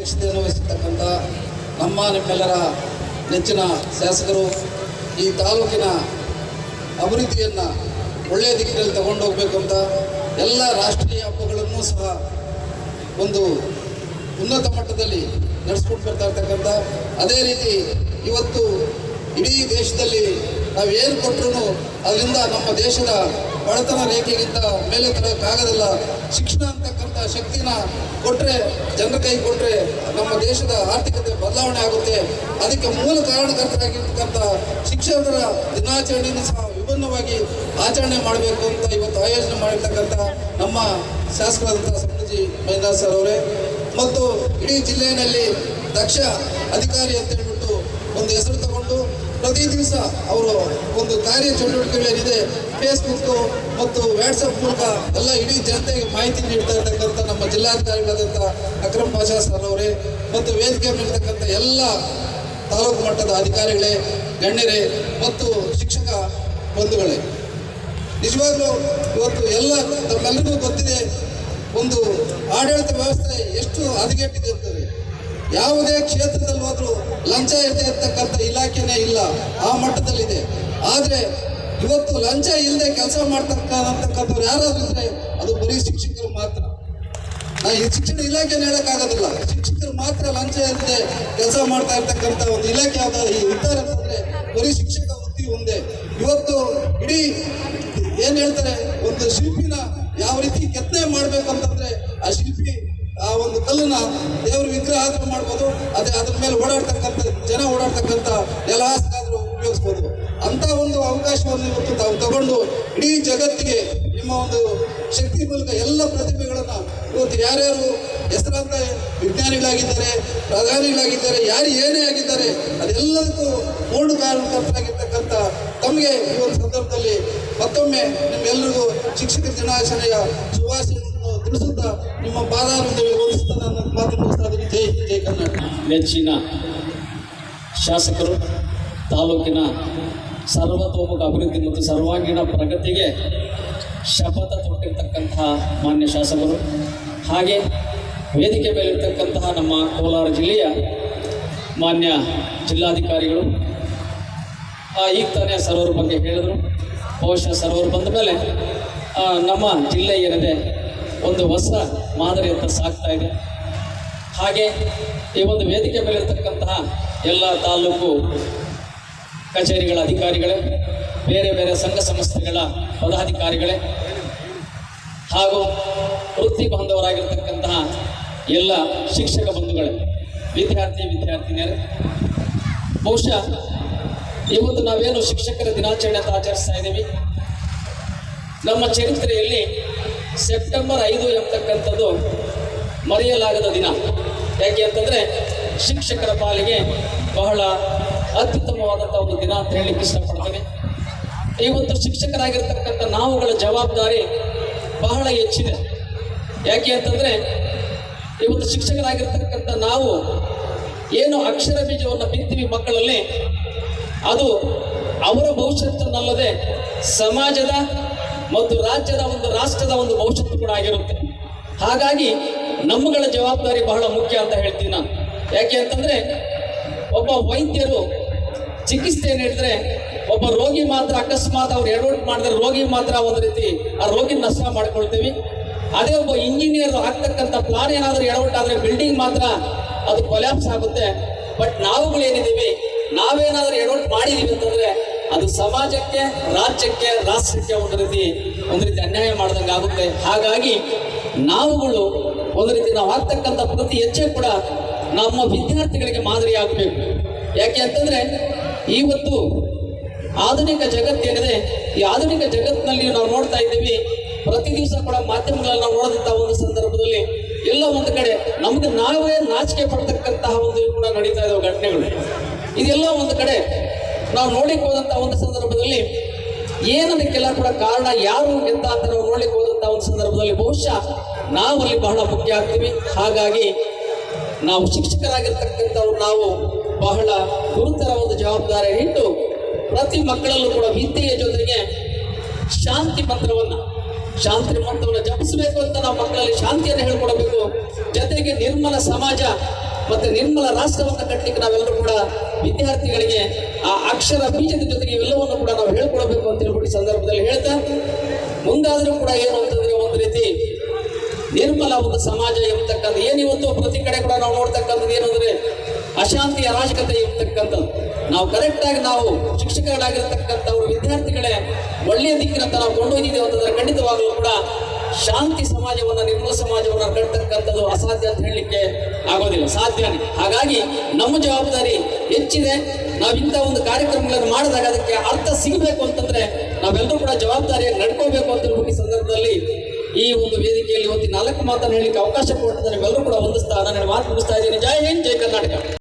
ಅಧ್ಯಕ್ಷತೆಯನ್ನು ವಹಿಸಿರ್ತಕ್ಕಂಥ ನಿಮ್ಮೆಲ್ಲರ ನೆಚ್ಚಿನ ಶಾಸಕರು ಈ ತಾಲೂಕಿನ ಅಭಿವೃದ್ಧಿಯನ್ನು ಒಳ್ಳೆಯ ದಿಕ್ಕಿನಲ್ಲಿ ತಗೊಂಡು ಹೋಗಬೇಕಂತ ಎಲ್ಲ ರಾಷ್ಟ್ರೀಯ ಹಬ್ಬಗಳನ್ನು ಸಹ ಒಂದು ಉನ್ನತ ಮಟ್ಟದಲ್ಲಿ ನಡೆಸ್ಕೊಂಡು ಬರ್ತಾ ಇರ್ತಕ್ಕಂಥ, ಅದೇ ರೀತಿ ಇವತ್ತು ಇಡೀ ದೇಶದಲ್ಲಿ ನಾವು ಏನು ಕೊಟ್ಟರು ಅದರಿಂದ ನಮ್ಮ ದೇಶದ ಬಡತನ ರೇಖೆಗಿಂತ ಮೇಲೆ ತರೋಕ್ಕಾಗೋದಿಲ್ಲ. ಶಿಕ್ಷಣ ಅಂತಕ್ಕಂಥ ಶಕ್ತಿನ ಕೊಟ್ಟರೆ, ಜನರ ಕೈ ಕೊಟ್ಟರೆ ನಮ್ಮ ದೇಶದ ಆರ್ಥಿಕತೆ ಬದಲಾವಣೆ ಆಗುತ್ತೆ. ಅದಕ್ಕೆ ಮೂಲ ಕಾರಣಕರ್ತರಾಗಿರ್ತಕ್ಕಂಥ ಶಿಕ್ಷಕರ ದಿನಾಚರಣೆಯನ್ನು ಸಹ ವಿಭಿನ್ನವಾಗಿ ಆಚರಣೆ ಮಾಡಬೇಕು ಅಂತ ಇವತ್ತು ಆಯೋಜನೆ ಮಾಡಿರ್ತಕ್ಕಂಥ ನಮ್ಮ ಶಾಸಕರಾದಂಥ ಸಮೃದ್ಧಿ ಮೈದಾಸ್ ಸರ್ ಅವರೇ ಮತ್ತು ಇಡೀ ಜಿಲ್ಲೆಯಲ್ಲಿ ದಕ್ಷ ಅಧಿಕಾರಿ ಅಂತ ಹೇಳ್ಬಿಟ್ಟು ಒಂದು ಹೆಸರು ತಗೊಂಡು ಪ್ರತಿ ದಿವಸ ಅವರು ಒಂದು ಕಾರ್ಯ ಚಟುವಟಿಕೆಗಳೇನಿದೆ ಫೇಸ್ಬುಕ್ ಮತ್ತು ವಾಟ್ಸಪ್ ಮೂಲಕ ಎಲ್ಲ ಇಡೀ ಜನತೆಗೆ ಮಾಹಿತಿ ನೀಡ್ತಾ ಇರ್ತಕ್ಕಂಥ ನಮ್ಮ ಜಿಲ್ಲಾಧಿಕಾರಿಗಳಾದಂಥ ಅಕ್ರಮ್ ಪಾಷಾ ಸರ್ ಅವರೇ ಮತ್ತು ವೇದಿಕೆ ಮೇಲಿರ್ತಕ್ಕಂಥ ಎಲ್ಲ ತಾಲೂಕು ಮಟ್ಟದ ಅಧಿಕಾರಿಗಳೇ, ಗಣ್ಯರೇ ಮತ್ತು ಶಿಕ್ಷಕ ಬಂಧುಗಳೇ, ನಿಜವಾಗ್ಲೂ ಇವತ್ತು ಎಲ್ಲ ತಮ್ಮೆಲ್ಲರಿಗೂ ಗೊತ್ತಿದೆ ಒಂದು ಆಡಳಿತ ವ್ಯವಸ್ಥೆ ಎಷ್ಟು ಹದಗೆಟ್ಟಿದೆ ಅಂತೇಳಿ. ಯಾವುದೇ ಕ್ಷೇತ್ರದಲ್ಲಿ ಹೋದ್ರೂ ಲಂಚ ಇರ್ತಕ್ಕಂಥ ಇಲಾಖೆನೇ ಇಲ್ಲ, ಆ ಮಟ್ಟದಲ್ಲಿದೆ. ಆದರೆ ಇವತ್ತು ಲಂಚ ಇಲ್ಲದೆ ಕೆಲಸ ಮಾಡ್ತಕ್ಕಂಥವ್ರು ಯಾರಾದ್ರೂ ಇದ್ರೆ ಅದು ಬರೀ ಶಿಕ್ಷಕರು ಮಾತ್ರ. ಈ ಶಿಕ್ಷಣ ಇಲಾಖೆನ ಹೇಳಕ್ಕಾಗೋದಿಲ್ಲ, ಶಿಕ್ಷಕರು ಮಾತ್ರ ಲಂಚ ಇಲ್ಲದೆ ಕೆಲಸ ಮಾಡ್ತಾ ಇರ್ತಕ್ಕಂಥ ಒಂದು ಇಲಾಖೆ ಇದ್ದಾರೆ ಅಂತಂದ್ರೆ ಬರೀ ಶಿಕ್ಷಕ ವೃತ್ತಿ ಒಂದೇ. ಇವತ್ತು ಇಡೀ ಏನ್ ಹೇಳ್ತಾರೆ, ಒಂದು ಶಿಲ್ಪಿನ ಯಾವ ರೀತಿ ಕೆತ್ತನೆ ಮಾಡ್ಬೇಕಂತಂದ್ರೆ ಆ ಶಿಲ್ಪಿ ಆ ಒಂದು ಕಲ್ಲನ್ನ ದೇವ್ರ ವಿಗ್ರಹ ಆದ್ರೂ ಮಾಡ್ಬೋದು, ಅದೇ ಅದ್ರ ಮೇಲೆ ಓಡಾಡ್ತಕ್ಕಂಥ ಜನ ಓಡಾಡ್ತಕ್ಕಂಥ ನೆಲ ಹಾಸ್ಕಾದ್ರೂ ಉಪಯೋಗಿಸ್ಬೋದು. ಅಂತ ಒಂದು ಅವಕಾಶವನ್ನು ಇವತ್ತು ತಾವು ತಗೊಂಡು ಇಡೀ ಜಗತ್ತಿಗೆ ನಿಮ್ಮ ಒಂದು ಶಕ್ತಿ ಮೂಲಕ ಎಲ್ಲ ಪ್ರತಿಭೆಗಳನ್ನು ಇವತ್ತು ಯಾರ್ಯಾರು ಹೆಸರಾಂತ ವಿಜ್ಞಾನಿಗಳಾಗಿದ್ದಾರೆ, ಪ್ರಧಾನಿಗಳಾಗಿದ್ದಾರೆ, ಯಾರು ಏನೇ ಆಗಿದ್ದಾರೆ ಅದೆಲ್ಲದಕ್ಕೂ ಮೂಲ ಕಾರಣಕರ್ತರಾಗಿರ್ತಕ್ಕಂಥ ತಮಗೆ ಈ ಒಂದು ಸಂದರ್ಭದಲ್ಲಿ ಮತ್ತೊಮ್ಮೆ ನಿಮ್ಮೆಲ್ಲರಿಗೂ ಶಿಕ್ಷಕರ ದಿನಾಚರಣೆಯ ಶುಭಾಶಯವನ್ನು ತಿಳಿಸುತ್ತಾ ನಿಮ್ಮ ಪಾದಾರವಿಂದಗಳು ವಂದಿಸುತ್ತಾ ನನ್ನ ಮಾತು ಮುಗಿಸ್ತಾ ಇದ್ದೀನಿ. ಜೈ ಹಿಂದ್, ಜೈ ಕರ್ನಾಟಕ. ನೆಚ್ಚಿನ ಶಾಸಕರು, ತಾಲೂಕಿನ ಸರ್ವತೋಮುಖ ಅಭಿವೃದ್ಧಿ ಮತ್ತು ಸರ್ವಾಂಗೀಣ ಪ್ರಗತಿಗೆ ಶಪಥ ತೊಟ್ಟಿರ್ತಕ್ಕಂತಹ ಮಾನ್ಯ ಶಾಸಕರು, ಹಾಗೆ ವೇದಿಕೆ ಮೇಲಿರ್ತಕ್ಕಂತಹ ನಮ್ಮ ಕೋಲಾರ ಜಿಲ್ಲೆಯ ಮಾನ್ಯ ಜಿಲ್ಲಾಧಿಕಾರಿಗಳು, ಈಗ ತಾನೇ ಸರೋವರ ಬಗ್ಗೆ ಹೇಳಿದರು. ಬಹುಶಃ ಸರೋವರ ಬಂದ ಮೇಲೆ ನಮ್ಮ ಜಿಲ್ಲೆ ಏನಿದೆ ಒಂದು ಹೊಸ ಮಾದರಿಯಂತ ಸಾಗ್ತಾ ಇದೆ. ಹಾಗೆ ಈ ಒಂದು ವೇದಿಕೆ ಮೇಲಿರ್ತಕ್ಕಂತಹ ಎಲ್ಲ ತಾಲೂಕು ಕಚೇರಿಗಳ ಅಧಿಕಾರಿಗಳೇ, ಬೇರೆ ಬೇರೆ ಸಂಘ ಸಂಸ್ಥೆಗಳ ಪದಾಧಿಕಾರಿಗಳೇ ಹಾಗೂ ವೃತ್ತಿ ಬಾಂಧವರಾಗಿರ್ತಕ್ಕಂತಹ ಎಲ್ಲ ಶಿಕ್ಷಕ ಬಂಧುಗಳೇ, ವಿದ್ಯಾರ್ಥಿನಿಯರೇ, ಬಹುಶಃ ಇವತ್ತು ನಾವೇನು ಶಿಕ್ಷಕರ ದಿನಾಚರಣೆ ಅಂತ ಆಚರಿಸ್ತಾ ಇದ್ದೀವಿ, ನಮ್ಮ ಚರಿತ್ರೆಯಲ್ಲಿ ಸೆಪ್ಟೆಂಬರ್ 5 ಎಂಬತಕ್ಕಂಥದ್ದು ಮರೆಯಲಾಗದ ದಿನ. ಯಾಕೆ ಅಂತಂದರೆ ಶಿಕ್ಷಕರ ಪಾಲಿಗೆ ಬಹಳ ಅತ್ಯುತ್ತಮವಾದಂಥ ಒಂದು ದಿನ ಅಂತ ಹೇಳಲಿಕ್ಕೆ ಇಷ್ಟಪಡ್ತೇನೆ. ಇವತ್ತು ಶಿಕ್ಷಕರಾಗಿರ್ತಕ್ಕಂಥ ನಾವುಗಳ ಜವಾಬ್ದಾರಿ ಬಹಳ ಹೆಚ್ಚಿದೆ. ಯಾಕೆ ಅಂತಂದರೆ ಇವತ್ತು ಶಿಕ್ಷಕರಾಗಿರ್ತಕ್ಕಂಥ ನಾವು ಏನು ಅಕ್ಷರ ಬೀಜವನ್ನು ಬಿತ್ತೀವಿ ಮಕ್ಕಳಲ್ಲಿ, ಅದು ಅವರ ಭವಿಷ್ಯತ್ತನ್ನಲ್ಲದೆ ಸಮಾಜದ ಮತ್ತು ರಾಜ್ಯದ ಒಂದು ರಾಷ್ಟ್ರದ ಒಂದು ಭವಿಷ್ಯತ್ತು ಕೂಡ ಆಗಿರುತ್ತೆ. ಹಾಗಾಗಿ ನಮ್ಮಗಳ ಜವಾಬ್ದಾರಿ ಬಹಳ ಮುಖ್ಯ ಅಂತ ಹೇಳ್ತೀನಿ ನಾನು. ಯಾಕೆ ಅಂತಂದರೆ ಒಬ್ಬ ವೈದ್ಯರು ಚಿಕಿತ್ಸೆ ನೀಡಿದ್ರೆ ಒಬ್ಬ ರೋಗಿ ಮಾತ್ರ ಅಕಸ್ಮಾತ್ ಅವ್ರು ಎಡವಟ್ಟು ಮಾಡಿದ್ರೆ ರೋಗಿ ಮಾತ್ರ ಒಂದು ರೀತಿ ಆ ರೋಗಿ ನಷ್ಟ ಮಾಡ್ಕೊಳ್ತೀವಿ. ಅದೇ ಒಬ್ಬ ಇಂಜಿನಿಯರ್ ಆಗ್ತಕ್ಕಂಥ ಪ್ಲಾನ್ ಏನಾದರೂ ಎಡವಟ್ಟಾದರೆ ಬಿಲ್ಡಿಂಗ್ ಮಾತ್ರ ಅದು ಕೊಲ್ಯಾಪ್ಸ್ ಆಗುತ್ತೆ. ಬಟ್ ನಾವುಗಳೇನಿದ್ದೀವಿ, ನಾವೇನಾದರೂ ಎಡವಟ್ಟು ಮಾಡಿದೀವಿ ಅಂತಂದರೆ ಅದು ಸಮಾಜಕ್ಕೆ, ರಾಜ್ಯಕ್ಕೆ, ರಾಷ್ಟ್ರಕ್ಕೆ ಒಂದು ರೀತಿ ಅನ್ಯಾಯ ಮಾಡ್ದಂಗೆ ಆಗುತ್ತೆ. ಹಾಗಾಗಿ ನಾವುಗಳು ಒಂದು ರೀತಿ ನಾವು ಆಗ್ತಕ್ಕಂಥ ಪ್ರತಿ ಹೆಜ್ಜೆ ಕೂಡ ನಮ್ಮ ವಿದ್ಯಾರ್ಥಿಗಳಿಗೆ ಮಾದರಿ ಆಗಬೇಕು. ಯಾಕೆ ಅಂತಂದರೆ ಇವತ್ತು ಆಧುನಿಕ ಜಗತ್ತೇನಿದೆ, ಈ ಆಧುನಿಕ ಜಗತ್ತಿನಲ್ಲಿ ನಾವು ನೋಡ್ತಾ ಇದ್ದೀವಿ, ಪ್ರತಿ ದಿವಸ ಕೂಡ ಮಾಧ್ಯಮಗಳಲ್ಲಿ ನಾವು ನೋಡಿದಂಥ ಒಂದು ಸಂದರ್ಭದಲ್ಲಿ ಎಲ್ಲ ಒಂದು ಕಡೆ ನಮ್ಗೆ ನಾವೇ ನಾಚಿಕೆ ಪಡ್ತಕ್ಕಂತಹ ಒಂದು ಕೂಡ ನಡೀತಾ ಇದ್ದಾವೆ ಘಟನೆಗಳು. ಇದೆಲ್ಲ ಒಂದು ಕಡೆ ನಾವು ನೋಡ್ಲಿಕ್ಕೆ ಹೋದಂಥ ಒಂದು ಸಂದರ್ಭದಲ್ಲಿ ಏನದಕ್ಕೆಲ್ಲ ಕೂಡ ಕಾರಣ ಯಾರು ಎಂತ ಅಂತ ನಾವು ನೋಡ್ಲಿಕ್ಕೆ ಹೋದಂಥ ಒಂದು ಸಂದರ್ಭದಲ್ಲಿ ಬಹುಶಃ ನಾವಲ್ಲಿ ಬಹಳ ಮುಖ್ಯ ಆಗ್ತೀವಿ. ಹಾಗಾಗಿ ನಾವು ಶಿಕ್ಷಕರಾಗಿರ್ತಕ್ಕಂಥವ್ರು ನಾವು ಬಹಳ ಗುರುತರ ಒಂದು ಜವಾಬ್ದಾರಿ ಇಟ್ಟು ಪ್ರತಿ ಮಕ್ಕಳಲ್ಲೂ ಕೂಡ ವಿದ್ಯೆಯ ಜೊತೆಗೆ ಶಾಂತಿ ಮಂತ್ರವನ್ನು ಜಪಿಸಬೇಕು ಅಂತ ನಾವು ಮಕ್ಕಳಲ್ಲಿ ಶಾಂತಿಯನ್ನು ಹೇಳ್ಕೊಡಬೇಕು. ಜೊತೆಗೆ ನಿರ್ಮಲ ಸಮಾಜ ಮತ್ತೆ ನಿರ್ಮಲ ರಾಷ್ಟ್ರವನ್ನು ಕಟ್ಟಲಿಕ್ಕೆ ನಾವೆಲ್ಲರೂ ಕೂಡ ವಿದ್ಯಾರ್ಥಿಗಳಿಗೆ ಆ ಅಕ್ಷರ ಬೀಜದ ಜೊತೆಗೆ ಇವೆಲ್ಲವನ್ನು ಕೂಡ ನಾವು ಹೇಳ್ಕೊಡ್ಬೇಕು ಅಂತ ಹೇಳ್ಬಿಟ್ಟು ಈ ಸಂದರ್ಭದಲ್ಲಿ ಹೇಳ್ತಾ, ಮುಂದಾದರೂ ಕೂಡ ಏನು ಅಂತಂದ್ರೆ ಒಂದು ರೀತಿ ನಿರ್ಮಲ ಒಂದು ಸಮಾಜ ಎಂಬತಕ್ಕಂಥ ಏನಿವತ್ತು ಪ್ರತಿ ಕಡೆ ಕೂಡ ನಾವು ನೋಡ್ತಕ್ಕಂಥದ್ದು ಏನು ಅಂದ್ರೆ ಅಶಾಂತಿ ಅರಾಜಕತೆ ಇರ್ತಕ್ಕಂಥದ್ದು. ನಾವು ಕರೆಕ್ಟಾಗಿ ನಾವು ಶಿಕ್ಷಕರಾಗಿರ್ತಕ್ಕಂಥವ್ರು ವಿದ್ಯಾರ್ಥಿಗಳೇ ಒಳ್ಳೆಯ ದಿಕ್ಕಿನಂತ ನಾವು ಕೊಂಡೊಯ್ದಿದ್ದೇವೆ ಅಂತಂದ್ರೆ ಖಂಡಿತವಾಗಲೂ ಕೂಡ ಶಾಂತಿ ಸಮಾಜವನ್ನ ನಿರ್ಮಲ ಸಮಾಜವನ್ನ ಕಟ್ಟತಕ್ಕಂಥದ್ದು ಅಸಾಧ್ಯ ಅಂತ ಹೇಳಲಿಕ್ಕೆ ಆಗೋದಿಲ್ಲ, ಸಾಧ್ಯನೇ. ಹಾಗಾಗಿ ನಮ್ಮ ಜವಾಬ್ದಾರಿ ಹೆಚ್ಚಿದೆ. ನಾವು ಇಂಥ ಒಂದು ಕಾರ್ಯಕ್ರಮಗಳನ್ನು ಮಾಡಿದಾಗ ಅದಕ್ಕೆ ಅರ್ಥ ಸಿಗಬೇಕು ಅಂತಂದ್ರೆ ನಾವೆಲ್ಲರೂ ಕೂಡ ಜವಾಬ್ದಾರಿಯಾಗಿ ನಡ್ಕೋಬೇಕು ಅಂತ ಹೇಳ್ಬಿಟ್ಟು ಈ ಸಂದರ್ಭದಲ್ಲಿ ಈ ಒಂದು ವೇದಿಕೆಯಲ್ಲಿ ಇವತ್ತು 4 ಮಾತನ್ನು ಹೇಳಲಿಕ್ಕೆ ಅವಕಾಶ ಕೊಟ್ಟಿದ್ದಾರೆ. ನಾವೆಲ್ಲರೂ ಕೂಡ ಹೊಂದಿಸ್ತಾ ನಾನು ಮಾತು ಮುಗಿಸ್ತಾ ಇದ್ದೀನಿ. ಜೈ ಹಿಂದ್, ಜೈ ಕರ್ನಾಟಕ.